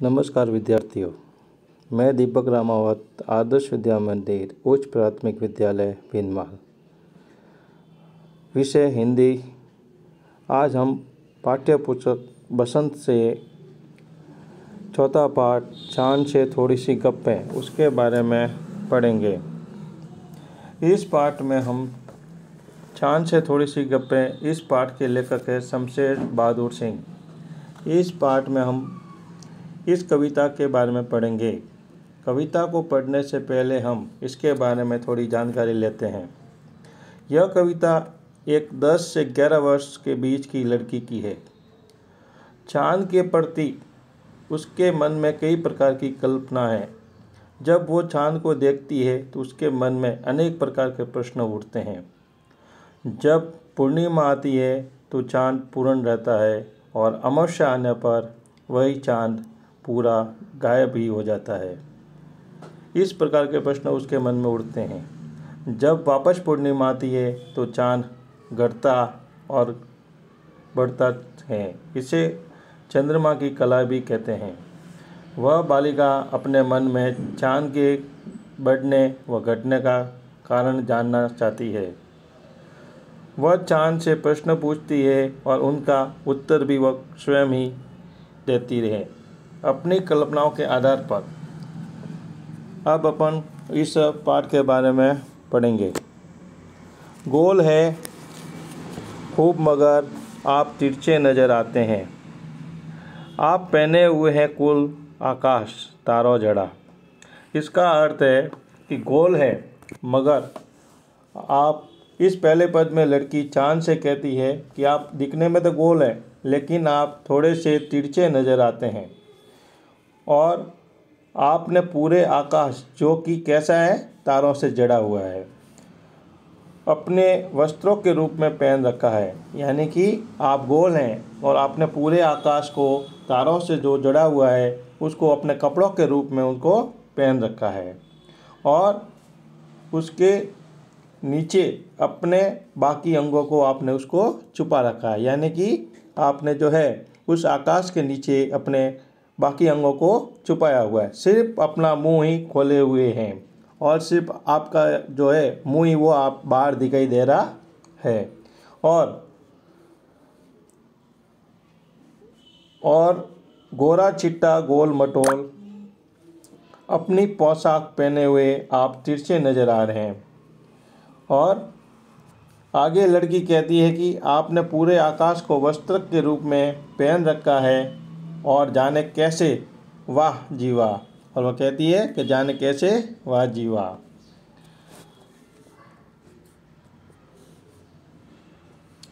नमस्कार विद्यार्थियों, मैं दीपक रामावत आदर्श विद्या मंदिर उच्च प्राथमिक विद्यालय भिनमाल। विषय हिंदी। आज हम पाठ्य पुस्तक बसंत से चौथा पाठ चांद से थोड़ी सी गप्पें उसके बारे में पढ़ेंगे। इस पाठ में हम चांद से थोड़ी सी गप्पें, इस पाठ के लेखक है शमशेर बहादुर सिंह। इस पाठ में हम इस कविता के बारे में पढ़ेंगे। कविता को पढ़ने से पहले हम इसके बारे में थोड़ी जानकारी लेते हैं। यह कविता एक 10 से 11 वर्ष के बीच की लड़की की है। चांद के प्रति उसके मन में कई प्रकार की कल्पना है। जब वो चांद को देखती है तो उसके मन में अनेक प्रकार के प्रश्न उठते हैं। जब पूर्णिमा आती है तो चांद पूर्ण रहता है और अमावस्या आने पर वही चांद पूरा गायब ही हो जाता है। इस प्रकार के प्रश्न उसके मन में उठते हैं। जब वापस पूर्णिमा आती है तो चांद घटता और बढ़ता है। इसे चंद्रमा की कला भी कहते हैं। वह बालिका अपने मन में चांद के बढ़ने व घटने का कारण जानना चाहती है। वह चांद से प्रश्न पूछती है और उनका उत्तर भी वह स्वयं ही देती रहे अपनी कल्पनाओं के आधार पर। अब अपन इस पाठ के बारे में पढ़ेंगे। गोल है खूब मगर आप तिरछे नज़र आते हैं। आप पहने हुए हैं कुल आकाश तारों जड़ा। इसका अर्थ है कि गोल है मगर आप, इस पहले पद में लड़की चांद से कहती है कि आप दिखने में तो गोल है लेकिन आप थोड़े से तिरछे नज़र आते हैं। और आपने पूरे आकाश, जो कि कैसा है, तारों से जड़ा हुआ है, अपने वस्त्रों के रूप में पहन रखा है। यानी कि आप गोल हैं और आपने पूरे आकाश को तारों से जो जड़ा हुआ है उसको अपने कपड़ों के रूप में उनको पहन रखा है। और उसके नीचे अपने बाकी अंगों को आपने उसको छुपा रखा है। यानी कि आपने जो है उस आकाश के नीचे अपने बाकी अंगों को छुपाया हुआ है। सिर्फ अपना मुंह ही खोले हुए हैं और सिर्फ आपका जो है मुंह ही वो आप बाहर दिखाई दे रहा है। और गोरा चिट्टा गोल मटोल अपनी पोशाक पहने हुए आप तिरछे नज़र आ रहे हैं। और आगे लड़की कहती है कि आपने पूरे आकाश को वस्त्र के रूप में पहन रखा है और जाने कैसे वाह जीवा। और वह कहती है कि जाने कैसे वाह जीवा।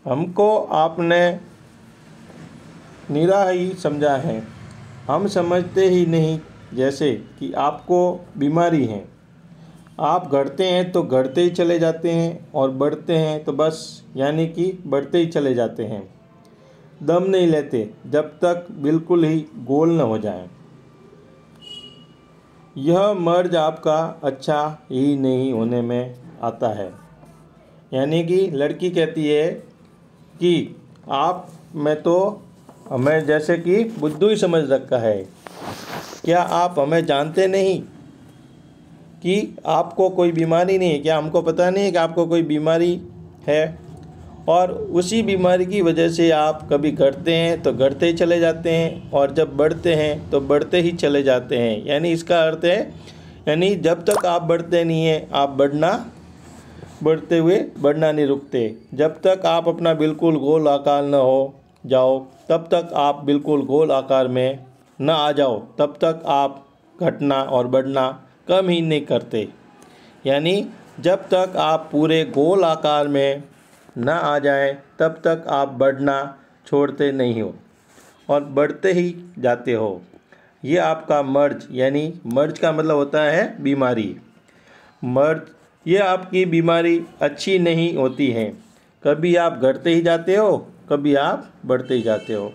हमको आपने निरा ही समझा है। हम समझते ही नहीं जैसे कि आपको बीमारी है। आप घटते हैं तो घटते ही चले जाते हैं और बढ़ते हैं तो बस, यानी कि बढ़ते ही चले जाते हैं। दम नहीं लेते जब तक बिल्कुल ही गोल न हो जाए। यह मर्ज आपका अच्छा ही नहीं होने में आता है। यानी कि लड़की कहती है कि आप में तो हमें जैसे कि बुद्धू ही समझ रखा है। क्या आप हमें जानते नहीं कि आपको कोई बीमारी नहीं है? क्या हमको पता नहीं है कि आपको कोई बीमारी है? और उसी बीमारी की वजह से आप कभी घटते हैं तो घटते ही चले जाते हैं और जब बढ़ते हैं तो बढ़ते ही चले जाते हैं। यानी इसका अर्थ है, यानी जब तक आप बढ़ते नहीं हैं आप बढ़ते हुए बढ़ना नहीं रुकते। जब तक आप अपना बिल्कुल गोल आकार न हो जाओ तब तक आप बिल्कुल गोल आकार में न आ जाओ तब तक आप घटना और बढ़ना कम ही नहीं करते। यानी जब तक आप पूरे गोल आकार में न आ जाए तब तक आप बढ़ना छोड़ते नहीं हो और बढ़ते ही जाते हो। ये आपका मर्ज, यानी मर्ज का मतलब होता है बीमारी। मर्ज, ये आपकी बीमारी अच्छी नहीं होती है। कभी आप घटते ही जाते हो, कभी आप बढ़ते ही जाते हो।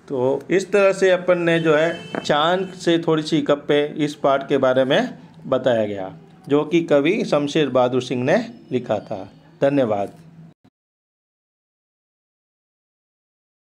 तो इस तरह से अपन ने जो है चांद से थोड़ी सी गप्पें इस पाठ के बारे में बताया गया, जो कि कवि शमशेर बहादुर सिंह ने लिखा था। धन्यवाद।